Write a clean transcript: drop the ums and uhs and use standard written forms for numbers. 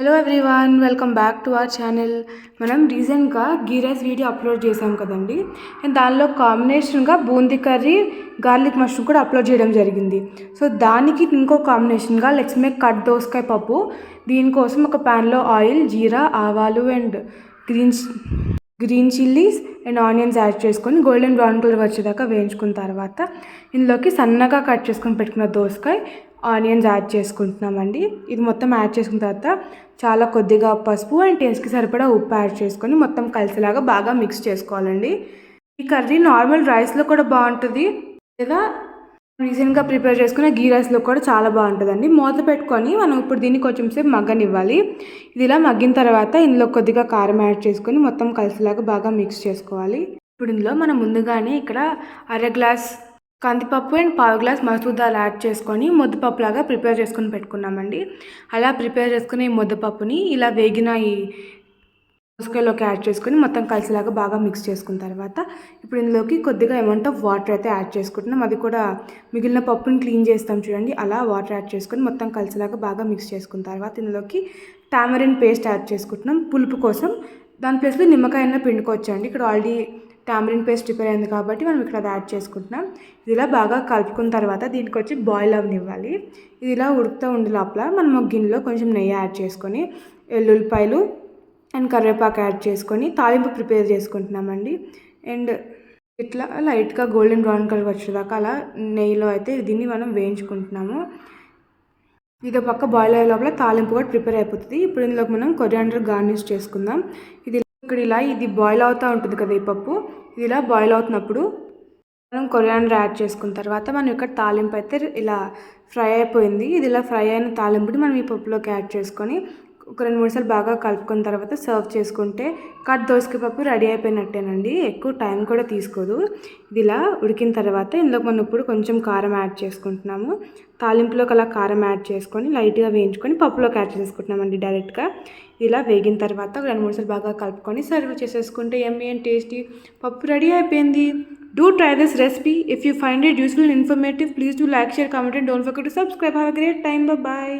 Hello everyone, welcome back to our channel. మనం రీసెంట్గా గీ rice video upload చేసాం కదండి. అండ్ దానిలో కాంబినేషన్గా బూందీ కర్రీ, గార్లిక్ మష్రూమ్ కూడా అప్లోడ్ చేయడం జరిగింది. సో దానికి ఇంకో కాంబినేషన్గా లెట్స్ మేక్ కట్ దోసకాయ పప్పు. దీనికోసం ఒక ప్యాన్లో ఆయిల్, జీరా, ఆవాలు and green chillies and onions add చేసుకొని గోల్డెన్ బ్రౌన్ కలర్ వచ్చేదాకా వేయించుకున్న తర్వాత ఇందులోకి సన్నగా కట్ చేసుకొని పెట్టుకున్న దోసకాయ, ఆనియన్స్ యాడ్ చేసుకుంటున్నామండి. ఇది మొత్తం యాడ్ చేసుకున్న తర్వాత చాలా కొద్దిగా పసుపు అండ్ టేస్ట్కి సరిపడా ఉప్పు యాడ్ చేసుకొని మొత్తం కలిసేలాగా బాగా మిక్స్ చేసుకోవాలండి. ఈ కర్రీ నార్మల్ రైస్లో కూడా బాగుంటుంది, లేదా రీసెంట్గా ప్రిపేర్ చేసుకున్న గీ రైస్లో కూడా చాలా బాగుంటుందండి. మూత పెట్టుకొని మనం ఇప్పుడు దీన్ని కొంచెం సేపు మగ్గనివ్వాలి. ఇది ఇలా మగ్గిన తర్వాత ఇందులో కొద్దిగా కారం యాడ్ చేసుకొని మొత్తం కలిసేలాగా బాగా మిక్స్ చేసుకోవాలి. ఇప్పుడు ఇందులో మనం ముందుగానే ఇక్కడ అర గ్లాస్ కందిపప్పు అండ్ పావు గ్లాస్ మసూర్ దాల్ యాడ్ చేసుకొని ముద్దపప్పులాగా ప్రిపేర్ చేసుకొని పెట్టుకున్నామండి. అలా ప్రిపేర్ చేసుకుని ఈ ముద్దపప్పుని ఇలా వేగిన ఈ దోసకాయలోకి యాడ్ చేసుకొని మొత్తం కలిసేలాగా బాగా మిక్స్ చేసుకున్న తర్వాత ఇప్పుడు ఇందులోకి కొద్దిగా అమౌంట్ ఆఫ్ వాటర్ అయితే యాడ్ చేసుకుంటున్నాం. అది కూడా మిగిలిన పప్పుని క్లీన్ చేస్తాం చూడండి, అలా వాటర్ యాడ్ చేసుకొని మొత్తం కలిసేలాగా బాగా మిక్స్ చేసుకున్న తర్వాత ఇందులోకి టామరిన్ పేస్ట్ యాడ్ చేసుకుంటున్నాం పులుపు కోసం. దాని ప్లేస్లో నిమ్మకాయ అయినా పిండుకోవచ్చండి. ఇక్కడ ఆల్రెడీ టామరిన్ పేస్ట్ ప్రిపేర్ అయింది కాబట్టి మనం ఇక్కడ అది యాడ్ చేసుకుంటున్నాం. ఇది ఇలా బాగా కలుపుకున్న తర్వాత దీనికి వచ్చి బాయిల్ అవ్వనివ్వాలి. ఇది ఇలా ఉడుకుతూ ఉండే లోపల మనం ఒక గిన్నెలో కొంచెం నెయ్యి యాడ్ చేసుకొని ఎల్లుల్లిపాయలు అండ్ కరివేపాకు యాడ్ చేసుకొని తాలింపు ప్రిపేర్ చేసుకుంటున్నామండి. అండ్ ఇట్లా లైట్గా గోల్డెన్ బ్రౌన్ కలర్ వచ్చేదాకా అలా నెయ్యిలో అయితే దీన్ని మనం వేయించుకుంటున్నాము. ఇది పక్క బాయిల్ అయ్యే లోపల తాలింపు కూడా ప్రిపేర్ అయిపోతుంది. ఇప్పుడు ఇందులోకి మనం కొరియాండర్ గార్నిష్ చేసుకుందాం. ఇది బాయిల్ అవుతూ ఉంటుంది కదా ఈ పప్పు. ఇది ఇలా బాయిల్ అవుతున్నప్పుడు మనం కొరియాండర్ యాడ్ చేసుకున్న తర్వాత మనం ఇక్కడ తాలింపు అయితే ఇలా ఫ్రై అయిపోయింది. ఇది ఇలా ఫ్రై అయిన తాలింపుని మనం ఈ పప్పులోకి యాడ్ చేసుకొని ఒక 2-3 సార్లు బాగా కలుపుకున్న తర్వాత సర్వ్ చేసుకుంటే కట్ దోసకాయ పప్పు రెడీ అయిపోయినట్టేనండి. ఎక్కువ టైం కూడా తీసుకోదు. ఇది ఇలా ఉడికిన తర్వాత ఇందులోకి మనం ఇప్పుడు కొంచెం కారం యాడ్ చేసుకుంటున్నాము. తాలింపులోకి అలా కారం యాడ్ చేసుకొని లైట్గా వేయించుకొని పప్పులోకి యాడ్ చేసుకుంటున్నామండి డైరెక్ట్గా. ఇలా వేగిన తర్వాత 2-3 సార్లు బాగా కలుపుకొని సర్వ్ చేసేసుకుంటే యమ్మీ అండ్ టేస్టీ పప్పు రెడీ అయిపోయింది. Do try this recipe. If you find it useful and informative, please do like, share, comment and don't forget to subscribe. Have a great time. Bye-bye.